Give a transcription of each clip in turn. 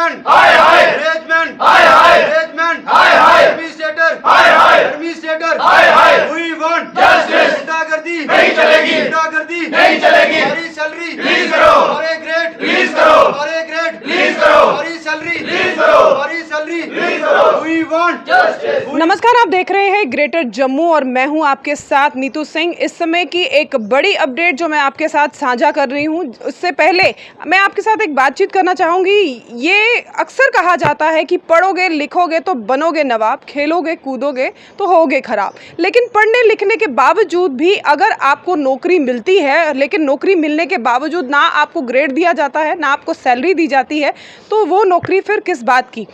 रेजमेंट हाय हाय रेजमेंट हाय हाय रेजमेंट हाय हाय एडमिनिस्ट्रेटर हाय हाय एडमिनिस्ट्रेटर हाय हाय वी वांट जस्टिस गुंडागर्दी नहीं चलेगी गुंडागर्दी नहीं चलेगी हमारी सैलरी रिलीज करो हमारे ग्रेड रिलीज करो हमारे ग्रेड रिलीज करो हमारी सैलरी रिलीज करो हमारी सैलरी रिलीज करो वी वांट जस्टिस। नमस्कार, आप देख रहे हैं ग्रेटर जम्मू और मैं हूं आपके साथ नीतू सिंह। इस समय की एक बड़ी अपडेट जो मैं आपके साथ साझा कर रही हूं, उससे पहले मैं आपके साथ एक बातचीत करना चाहूँगी। ये अक्सर कहा जाता है कि पढ़ोगे लिखोगे तो बनोगे नवाब, खेलोगे कूदोगे तो होगे खराब। लेकिन पढ़ने लिखने के बावजूद भी अगर आपको नौकरी मिलती है, लेकिन नौकरी मिलने के बावजूद ना आपको ग्रेड दिया जाता है ना आपको सैलरी दी जाती है, तो वो नौकरी फिर किस बात की।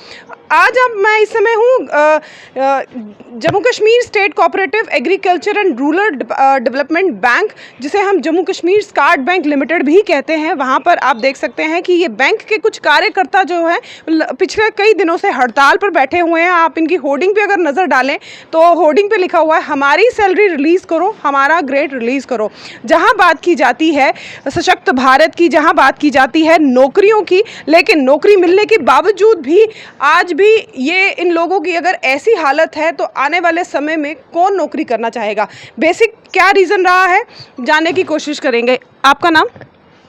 आज अब मैं इस समय हूँ Jammu Kashmir state cooperative agriculture and rural development bank, जिसे हम Jammu Kashmir skirt bank limited भी कहते हैं। वहाँ पर आप देख सकते हैं कि ये बैंक के कुछ कार्यकर्ता जो हैं पिछले कई दिनों से हड़ताल पर बैठे हुए हैं। आप इनकी होर्डिंग पे अगर नज़र डालें तो होर्डिंग पे लिखा हुआ है हमारी सैलरी रिलीज़ करो, हमारा ग्रेड रिलीज़ करो। जहाँ बात की जाती है सशक्त भारत की, जहाँ बात की जाती है नौकरियों की, लेकिन नौकरी मिलने के बावजूद भी आज भी ये इन लोगों की अगर ऐसी हालत है तो आने वाले समय में कौन नौकरी करना चाहेगा। बेसिक क्या रीज़न रहा है जानने की कोशिश करेंगे। आपका नाम?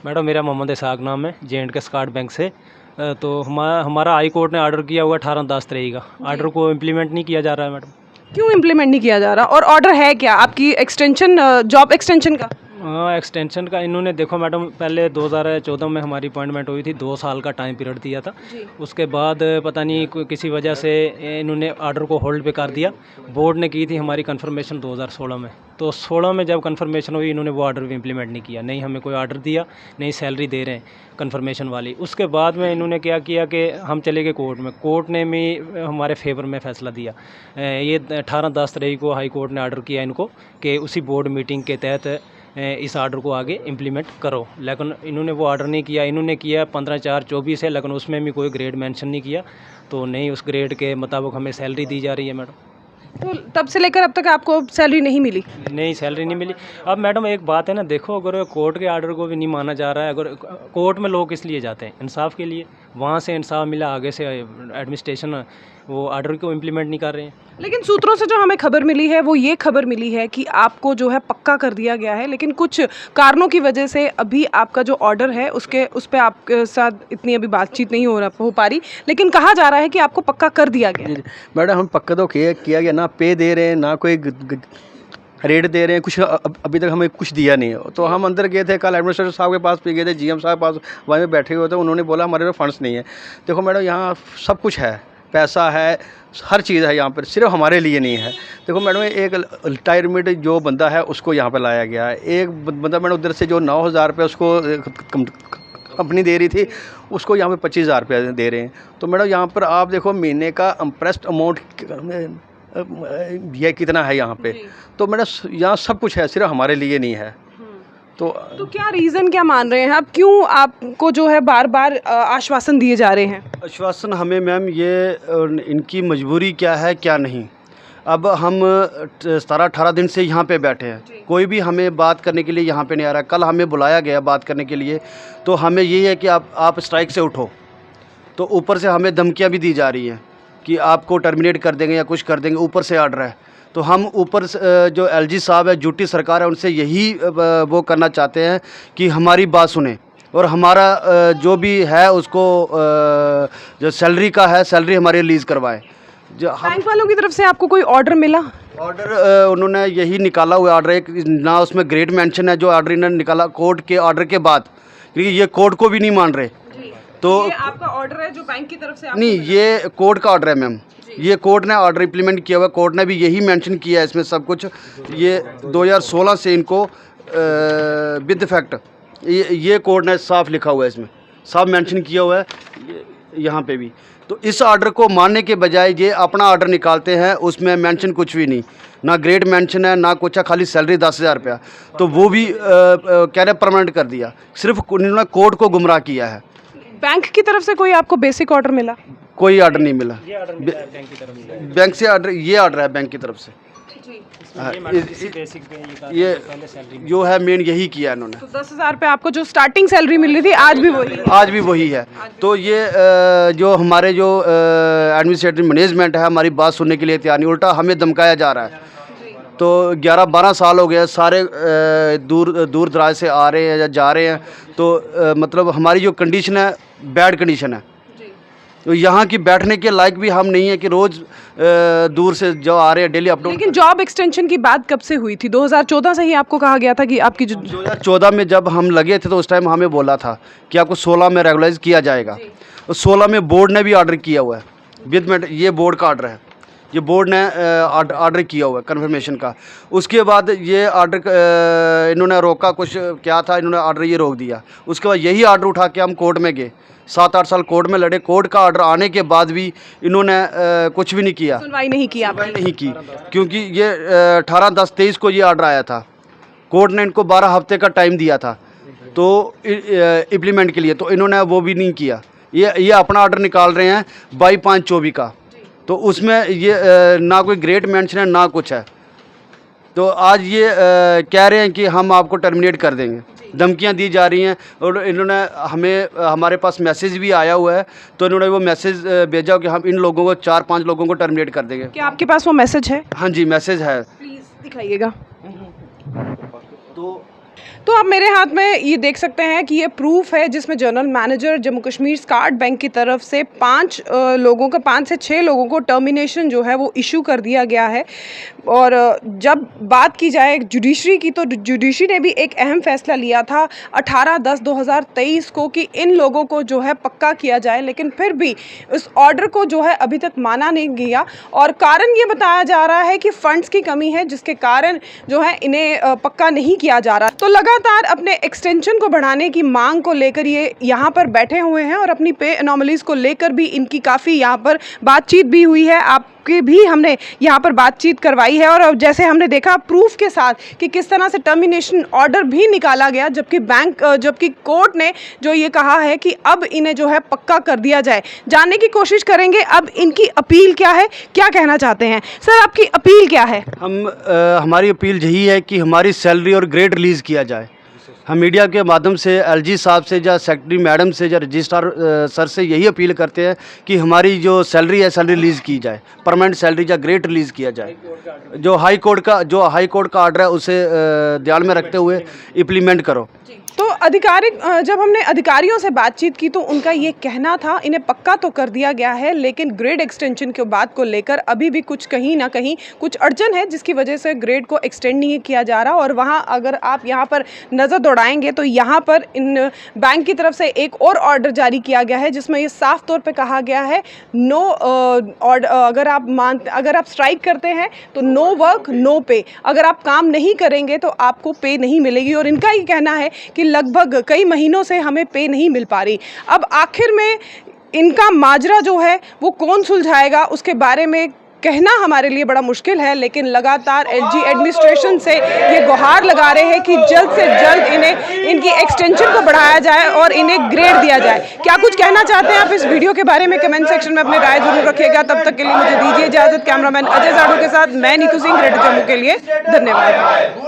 मैडम मेरा मोहम्मद इसाक नाम है, J&K स्कार्ट बैंक से। तो हमारा हाई कोर्ट ने ऑर्डर किया हुआ 18/10 का, ऑर्डर को इम्प्लीमेंट नहीं किया जा रहा है मैडम। क्यों इम्प्लीमेंट नहीं किया जा रहा और ऑर्डर है क्या आपकी एक्सटेंशन, जॉब एक्सटेंशन का? हाँ, एक्सटेंशन का इन्होंने देखो मैडम, पहले 2014 में हमारी अपॉइंटमेंट हुई थी, 2 साल का टाइम पीरियड दिया था। उसके बाद पता नहीं किसी वजह से इन्होंने ऑर्डर को होल्ड पे कर दिया। बोर्ड ने की थी हमारी कंफर्मेशन 2016 में, तो 16 में जब कंफर्मेशन हुई इन्होंने वो ऑर्डर भी इम्प्लीमेंट नहीं किया, नहीं हमें कोई ऑर्डर दिया, नहीं सैलरी दे रहे हैं कंफर्मेशन वाली। उसके बाद में इन्होंने क्या किया कि हम चले गए कोर्ट में, कोर्ट ने भी हमारे फेवर में फ़ैसला दिया। ये 18/10 को हाई कोर्ट ने ऑर्डर किया इनको कि उसी बोर्ड मीटिंग के तहत इस ऑर्डर को आगे इम्प्लीमेंट करो, लेकिन इन्होंने वो ऑर्डर नहीं किया। इन्होंने किया 15/4/24 है, लेकिन उसमें भी कोई ग्रेड मेंशन नहीं किया, तो नहीं उस ग्रेड के मुताबिक हमें सैलरी दी जा रही है मैडम। तो तब से लेकर अब तक आपको सैलरी नहीं मिली? नहीं, सैलरी नहीं मिली। अब मैडम एक बात है ना, देखो अगर कोर्ट के ऑर्डर को भी नहीं माना जा रहा है, अगर कोर्ट में लोग किस लिए जाते हैं? इंसाफ के लिए। वहाँ से इंसाफ मिला, आगे से एडमिनिस्ट्रेशन वो ऑर्डर को इम्प्लीमेंट नहीं कर रहे हैं। लेकिन सूत्रों से जो हमें खबर मिली है वो ये खबर मिली है कि आपको जो है पक्का कर दिया गया है, लेकिन कुछ कारणों की वजह से अभी आपका जो ऑर्डर है उस पर आपके साथ इतनी अभी बातचीत नहीं हो पा रही, लेकिन कहा जा रहा है कि आपको पक्का कर दिया गया है। मैडम हम पक्का तो किया गया, ना पे दे रहे हैं ना कोई रेट दे रहे हैं, कुछ अभी तक हमें कुछ दिया नहीं है। तो हम अंदर गए थे, कल एडमिनिस्ट्रेटर साहब के पास भी गए थे, GM साहब पास वहाँ में बैठे हुए थे, उन्होंने बोला हमारे पास फंड्स नहीं है। देखो मैडम यहाँ सब कुछ है, पैसा है, हर चीज़ है यहाँ पर, सिर्फ हमारे लिए नहीं है। देखो मैडम एक रिटायरमेंट जो बंदा है उसको यहाँ पर लाया गया है, एक बंदा मैडम उधर से जो 9,000 रुपये उसको कंपनी दे रही थी, उसको यहाँ पे 25,000 रुपये दे रहे हैं। तो मैडम यहाँ पर आप देखो महीने का इम्प्रेस्ड अमाउंट ये कितना है यहाँ पे। तो मैडम यहाँ सब कुछ है, सिर्फ हमारे लिए नहीं है। तो क्या रीज़न क्या मान रहे हैं आप, क्यों आपको जो है बार बार आश्वासन दिए जा रहे हैं? आश्वासन हमें मैम ये इनकी मजबूरी क्या है क्या नहीं। अब हम 17-18 दिन से यहाँ पे बैठे हैं, कोई भी हमें बात करने के लिए यहाँ पे नहीं आ रहा। कल हमें बुलाया गया बात करने के लिए, तो हमें ये है कि आप स्ट्राइक से उठो, तो ऊपर से हमें धमकियाँ भी दी जा रही हैं कि आपको टर्मिनेट कर देंगे या कुछ कर देंगे, ऊपर से ऑर्डर है। तो हम ऊपर जो LG साहब है, यूटी सरकार है, उनसे यही वो करना चाहते हैं कि हमारी बात सुने और हमारा जो भी है उसको जो सैलरी का है, सैलरी हमारी रिलीज़ करवाएं। जो बैंक वालों की तरफ से आपको कोई ऑर्डर मिला? ऑर्डर उन्होंने यही निकाला हुआ ऑर्डर, एक ना उसमें ग्रेड मेंशन है, जो ऑर्डर इन्होंने निकाला कोर्ट के ऑर्डर के बाद, क्योंकि ये कोर्ट को भी नहीं मान रहे। तो ये आपका ऑर्डर है जो बैंक की तरफ से आपको नहीं, ये कोर्ट का ऑर्डर है मैम, ये कोर्ट ने ऑर्डर इम्प्लीमेंट किया हुआ। कोर्ट ने भी यही मेंशन किया है इसमें सब कुछ। ये 2016 से इनको विद इफेक्ट ये कोर्ट ने साफ लिखा हुआ है, इसमें साफ मेंशन किया हुआ है यहाँ पे भी। तो इस ऑर्डर को मानने के बजाय ये अपना ऑर्डर निकालते हैं, उसमें मेंशन कुछ भी नहीं, ना ग्रेड मेंशन है ना कुछ है, खाली सैलरी 10,000 रुपया। तो वो भी कह रहे परमानेंट कर दिया, सिर्फ उन्होंने कोर्ट को गुमराह किया है। बैंक की तरफ से कोई आपको बेसिक ऑर्डर मिला? कोई ऑर्डर नहीं मिला, ये ऑर्डर मिला है बैंक की तरफ से। बैंक से ऑर्डर, ये ऑर्डर है बैंक की तरफ से। ये जो है मेन यही किया इन्होंने। तो 10,000 पे आपको जो स्टार्टिंग सैलरी मिल रही थी आज भी वही है? आज भी वही है। तो ये जो हमारे जो एडमिनिस्ट्रेटिव मैनेजमेंट है हमारी बात सुनने के लिए तैयार नहीं, उल्टा हमें धमकाया जा रहा है। तो 11-12 साल हो गए, सारे दूर दराज से आ रहे हैं या जा रहे हैं, तो मतलब हमारी जो कंडीशन है बैड कंडीशन है। तो यहाँ की बैठने के लायक भी हम नहीं है कि रोज़ दूर से जो आ रहे हैं डेली अपडाउन। लेकिन जॉब एक्सटेंशन की बात कब से हुई थी? 2014 से ही आपको कहा गया था कि आपकी जो 2014 में जब हम लगे थे तो उस टाइम हमें बोला था कि आपको 16 में रेगुलाइज किया जाएगा। तो 16 में बोर्ड ने भी ऑर्डर किया हुआ है, विद में ये बोर्ड का ऑर्डर है, ये बोर्ड ने ऑर्डर किया हुआ है कन्फर्मेशन का। उसके बाद ये ऑर्डर इन्होंने रोका, कुछ क्या था, इन्होंने ऑर्डर ये रोक दिया। उसके बाद यही ऑर्डर उठा के हम कोर्ट में गए, 7-8 साल कोर्ट में लड़े। कोर्ट का ऑर्डर आने के बाद भी इन्होंने कुछ भी नहीं किया, सुनवाई नहीं की आपने? नहीं की, क्योंकि ये 18/10/23 को ये ऑर्डर आया था। कोर्ट ने इनको 12 हफ्ते का टाइम दिया था तो इम्प्लीमेंट के लिए, तो इन्होंने वो भी नहीं किया। ये अपना ऑर्डर निकाल रहे हैं 22/5/24 का, तो उसमें ये ना कोई ग्रेट मेंशन है ना कुछ है। तो आज ये कह रहे हैं कि हम आपको टर्मिनेट कर देंगे, धमकियां दी जा रही हैं। और इन्होंने हमारे पास मैसेज भी आया हुआ है, तो इन्होंने वो मैसेज भेजा कि हम इन लोगों को 4-5 लोगों को टर्मिनेट कर देंगे। क्या आपके पास वो मैसेज है? हाँ जी, मैसेज है। प्लीज़ दिखाइएगा। तो आप मेरे हाथ में ये देख सकते हैं कि ये प्रूफ है जिसमें general manager Jammu Kashmir स्काट bank की तरफ से 5 से 6 लोगों को टर्मिनेशन जो है वो इशू कर दिया गया है। और जब बात की जाए जुडिशरी की, तो जुडिशरी ने भी एक अहम फैसला लिया था 18/10/2023 को कि इन लोगों को जो है पक्का किया जाए, लेकिन फिर भी उस ऑर्डर को जो है अभी तक माना नहीं गया। और कारण ये बताया जा रहा है कि फंड्स की कमी है, जिसके कारण जो है इन्हें पक्का नहीं किया जा रहा। तो लगातार अपने एक्सटेंशन को बढ़ाने की मांग को लेकर ये यहाँ पर बैठे हुए हैं और अपनी पे एनोमलीज को लेकर भी इनकी काफ़ी यहाँ पर बातचीत भी हुई है। आपकी भी हमने यहाँ पर बातचीत करवाई है और जैसे हमने देखा प्रूफ के साथ कि किस तरह से टर्मिनेशन ऑर्डर भी निकाला गया, जबकि कोर्ट ने जो ये कहा है कि अब इन्हें जो है पक्का कर दिया जाए। जानने की कोशिश करेंगे अब इनकी अपील क्या है, क्या कहना चाहते हैं। सर, आपकी अपील क्या है? हमारी अपील यही है कि हमारी सैलरी और ग्रेड रिलीज़ किया जाए। हम मीडिया के माध्यम से एलजी साहब से या सेक्रेटरी मैडम से या रजिस्ट्रार सर से यही अपील करते हैं कि हमारी जो सैलरी है सैलरी रिलीज़ की जाए, परमानेंट सैलरी या ग्रेड रिलीज़ किया जाए। जो हाई कोर्ट का ऑर्डर है उसे ध्यान में रखते हुए इम्प्लीमेंट करो। तो जब हमने अधिकारियों से बातचीत की तो उनका ये कहना था इन्हें पक्का तो कर दिया गया है, लेकिन ग्रेड एक्सटेंशन के बात को लेकर अभी भी कुछ कहीं ना कहीं कुछ अड़चन है, जिसकी वजह से ग्रेड को एक्सटेंड नहीं किया जा रहा। और वहाँ अगर आप यहाँ पर नज़र दौड़ाएंगे तो यहाँ पर इन बैंक की तरफ से एक और ऑर्डर जारी किया गया है जिसमें ये साफ तौर पर कहा गया है अगर आप स्ट्राइक करते हैं तो नो वर्क नो पे, अगर आप काम नहीं करेंगे तो आपको पे नहीं मिलेगी। और इनका ये कहना है कि लगभग कई महीनों से हमें पे नहीं मिल पा रही। अब आखिर में इनका माजरा जो है वो कौन सुलझाएगा, उसके बारे में कहना हमारे लिए बड़ा मुश्किल है। लेकिन लगातार एलजी एडमिनिस्ट्रेशन से ये गुहार लगा रहे हैं कि जल्द से जल्द इनकी एक्सटेंशन को बढ़ाया जाए और इन्हें ग्रेड दिया जाए। क्या कुछ कहना चाहते हैं आप इस वीडियो के बारे में? कमेंट सेक्शन में अपने राय जरूर रखिएगा। तब तक के लिए मुझे दीजिए इजाजत। कैमरामैन अजय जाड़ू के साथ मैं नीतू सिंह, ग्रेटर जम्मू के लिए। धन्यवाद।